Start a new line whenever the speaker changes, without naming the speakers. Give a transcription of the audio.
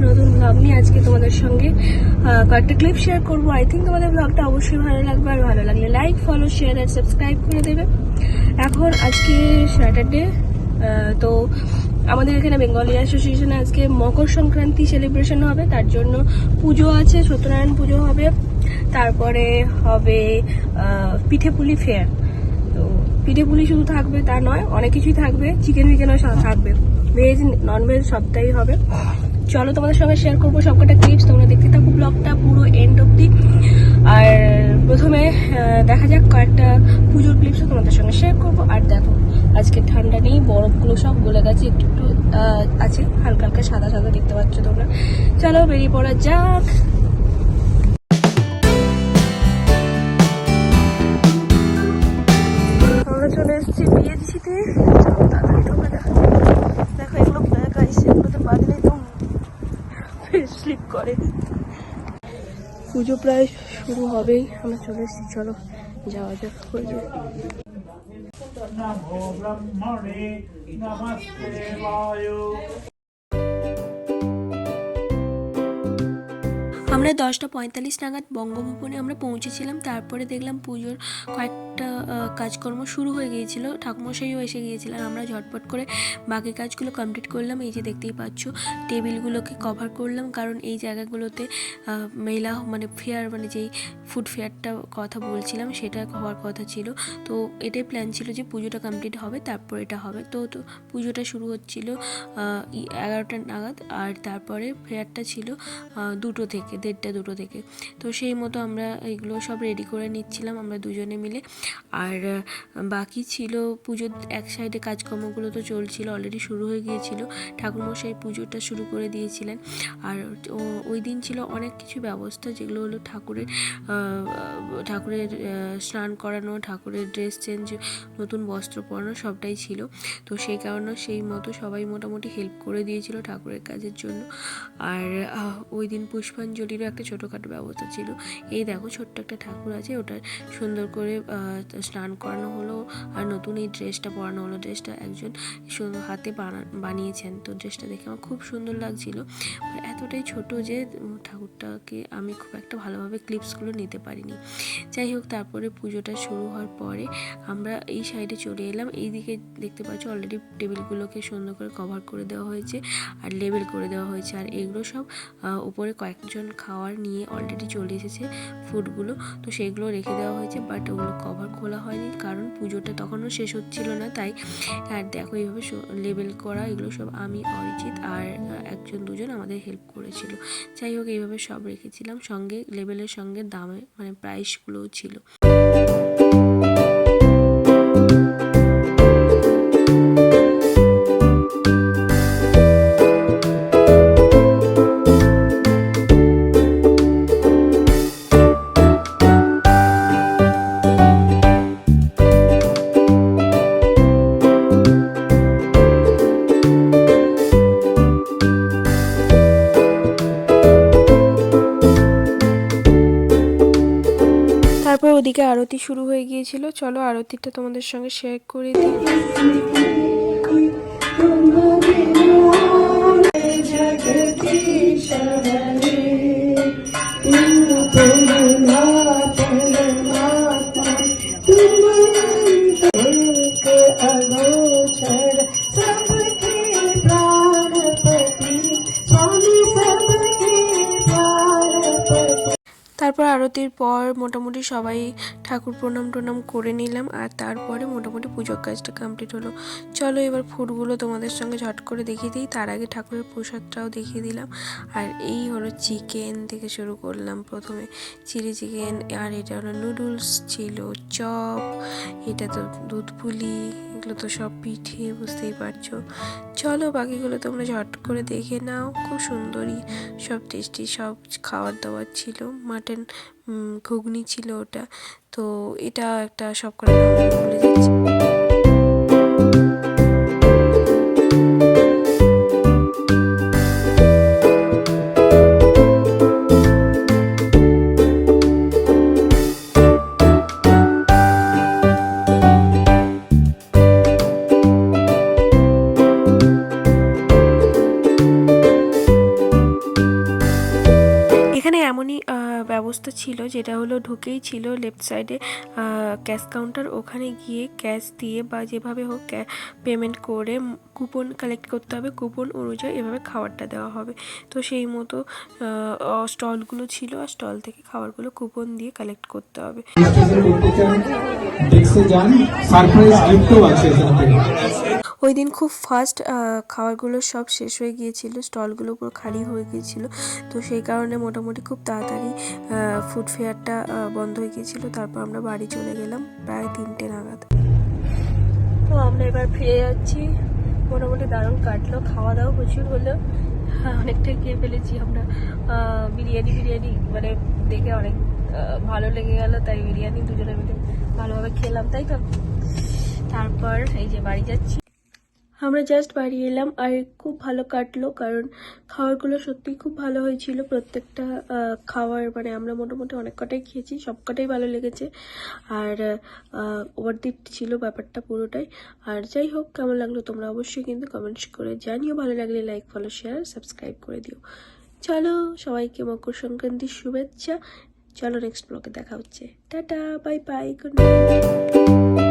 নতুন ব্লগ নিয়ে আজকে তোমাদের সঙ্গে কয়েকটা ক্লিপ শেয়ার করবো। আই থিঙ্ক তোমাদের ব্লগটা অবশ্যই ভালো লাগবে, আর ভালো লাগলে লাইক, ফলো, শেয়ার আর সাবস্ক্রাইব করে দেবে। এখন আজকে স্যাটারডে, তো আমাদের এখানে বেঙ্গলি অ্যাসোসিয়েশনে আজকে মকর সংক্রান্তি সেলিব্রেশন হবে, তার জন্য পুজো আছে, সত্যনারায়ণ পুজো হবে, তারপরে হবে পিঠেপুলি ফেয়ার। তো পিঠেপুলি শুধু থাকবে তা নয়, অনেক কিছুই থাকবে, চিকেন উইকেনও থাকবে, ভেজ নন ভেজ সবটাই হবে। চলো তোমাদের সঙ্গে শেয়ার করবো সবকটা ক্লিপস, তোমরা দেখতে থাকো ব্লগটা পুরো এন্ড অব্দি। আর প্রথমে দেখা যাক কয়েকটা পুজোর ক্লিপসও তোমাদের সঙ্গে শেয়ার করবো। আর দেখো আজকে ঠান্ডা নেই, বরফগুলো সব গলে গেছে, একটু একটু আছে, হালকা হালকা সাদা সাদা দেখতে পাচ্ছ তোমরা। চলো বেরিয়ে পড়া যাক। আমরা চলে এসেছি বিএনসিতে, তাড়াতাড়ি ঢোকা যাক। দেখো এগুলো ব্ল্যাক আইস, এগুলোতে বাঁধলে তো স্লিপ করে। পুজো প্রায় শুরু হবেই, আমরা চলে এসেছি, চলো যাওয়া যাক।
নমো ব্রহ্মণে নমস্তে বায়ু।
আমরা 10:45 নাগাদ বঙ্গভবনে আমরা পৌঁছেছিলাম। তারপরে দেখলাম পুজোর কয়েকটা কাজকর্ম শুরু হয়ে গিয়েছিল, ঠাকুমশাইও এসে গিয়েছিলেন। আমরা ঝটপট করে বাকি কাজগুলো কমপ্লিট করলাম। এই যে দেখতেই পাচ্ছ টেবিলগুলোকে কভার করলাম, কারণ এই জায়গাগুলোতে মেলা মানে ফেয়ার, মানে যেই ফুড ফেয়ারটা কথা বলছিলাম সেটা হওয়ার কথা ছিল। তো এটাই প্ল্যান ছিল যে পুজোটা কমপ্লিট হবে তারপর এটা হবে। তো পুজোটা শুরু হচ্ছিল 11টা নাগাদ, আর তারপরে ফেয়ারটা ছিল 2টো থেকে, 1:30-2টো থেকে। তো সেই মতো আমরা এগুলো সব রেডি করে নিচ্ছিলাম আমরা দুজনে মিলে। আর বাকি ছিল পুজোর এক সাইডে কাজকর্মগুলো তো চলছিল, অলরেডি শুরু হয়ে গিয়েছিল, ঠাকুরমশাই পুজোটা শুরু করে দিয়েছিলেন। আর ওই দিন ছিল অনেক কিছু ব্যবস্থা, যেগুলো হলো ঠাকুরের স্নান করানো, ঠাকুরের ড্রেস চেঞ্জ, নতুন বস্ত্র পরানো, সবটাই ছিল। তো সেই কারণে সেই মতো সবাই মোটামুটি হেল্প করে দিয়েছিল ঠাকুরের কাজের জন্য। আর ওই দিন পুষ্পাঞ্জলিরও একটা ছোটোখাটো ব্যবস্থা ছিল। এই দেখো ছোট্ট একটা ঠাকুর আছে, ওটা সুন্দর করে স্নান করানো হলো, আর নতুন এই ড্রেসটা পরানো হলো। ড্রেসটা একজন সুন্দর হাতে বানিয়েছেন, তো ড্রেসটা দেখে আমার খুব সুন্দর লাগছিল। এতটাই ছোট যে ঠাকুরটাকে আমি খুব একটা ভালোভাবে ক্লিপসগুলো নিতে পারিনি। যাই হোক, তারপরে পুজোটা শুরু হওয়ার পরে আমরা এই সাইডে চলে এলাম। এই দিকে দেখতে পাচ্ছ অলরেডি টেবিলগুলোকে সুন্দর করে কভার করে দেওয়া হয়েছে আর লেবেল করে দেওয়া হয়েছে। আর এগুলো সব উপরে কয়েকজন খাওয়ার নিয়ে অলরেডি চলে এসেছে ফুডগুলো, তো সেগুলো রেখে দেওয়া হয়েছে, বাট ওগুলো কভার খোলা হয়নি, কারণ পুজোটা তখনও শেষ হচ্ছিল না তাই। আর দেখো এইভাবে লেবেল করা, এগুলো সব আমি, অরিজিৎ আর একজন দুজন আমাদের হেল্প করেছিল। যাই হোক, এইভাবে সব রেখেছিলাম, সঙ্গে লেবেলের সঙ্গে দামে মানে প্রাইসগুলোও ছিল। তারপর ওদিকে আরতি শুরু হয়ে গিয়েছিল, চলো আরতিটা তোমাদের সঙ্গে শেয়ার করে দিই। তারপর আরতির পর মোটামুটি সবাই ঠাকুর প্রণাম করে নিলাম, আর তারপরে মোটামুটি পুজোর কাজটা কমপ্লিট হলো। চলো এবার ফুডগুলো তোমাদের সঙ্গে ঝট করে দেখিয়ে দিই, তার আগে ঠাকুরের প্রসাদটাও দেখিয়ে দিলাম। আর এই হলো চিকেন থেকে শুরু করলাম, প্রথমে চিলি চিকেন, আর এটা হলো নুডলস ছিল, চপ, এটা তো দুধ পুলি, এগুলো তো সব পিঠে, বুঝতেই পারছো। চলো বাকিগুলো তোমরা ঝট করে দেখে নাও, খুব সুন্দরই সব টেস্টি সব খাবার দাবার ছিল। মাটন ঘুগনি ছিল ওটা, তো এটা একটা সব করে ভুলে যাচ্ছি। রাস্তা ছিল, যেটা হলো ঢুকেই ছিল লেফট সাইডে ক্যাশ কাউন্টার। ওখানে গিয়ে ক্যাশ দিয়ে বা যেভাবে হোক পেমেন্ট করে কুপন কালেক্ট করতে হবে, কুপন অনুযায়ী এভাবে খাবারটা দেওয়া হবে। তো সেই মতো স্টলগুলো ছিল, আর স্টল থেকে খাবারগুলো কুপন দিয়ে কালেক্ট করতে হবে। ওই দিন খুব ফাস্ট খাবারগুলো সব শেষ হয়ে গিয়েছিল, স্টলগুলো পুরো খালি হয়ে গিয়েছিল। তো সেই কারণে মোটামুটি খুব তাড়াতাড়ি ফুড ফেয়ারটা বন্ধ হয়ে গিয়েছিল। তারপর আমরা বাড়ি চলে গেলাম প্রায় 3টে নাগাদ। তো আমরা এবার ফিরে যাচ্ছি। মোটামুটি দারুণ কাটলো, খাওয়া দাওয়া প্রচুর হলো, অনেকটাই খেয়ে ফেলেছি আমরা। বিরিয়ানি মানে দেখে অনেক ভালো লেগে গেল, তাই বিরিয়ানি দুজনে মিলে ভালোভাবে খেলাম, তাই তো। তারপর এই যে বাড়ি যাচ্ছি। আমরা জাস্ট বাড়ি এলাম, আর খুব ভালো কাটলো, কারণ খাবারগুলো সত্যিই খুব ভালো হয়েছিল। প্রত্যেকটা খাবার মানে আমরা মোটামুটি অনেক কটাই খেয়েছি, সব কটাই ভালো লেগেছে। আর ওভারদিট ছিল ব্যাপারটা পুরোটাই। আর যাই হোক, কেমন লাগলো তোমরা অবশ্যই কিন্তু কমেন্টস করে জানিও। ভালো লাগলে লাইক, ফলো, শেয়ার, সাবস্ক্রাইব করে দিও। চলো, সবাইকে মকর সংক্রান্তির শুভেচ্ছা। চলো নেক্সট ব্লগে দেখা হচ্ছে। Tata, bye bye, good night.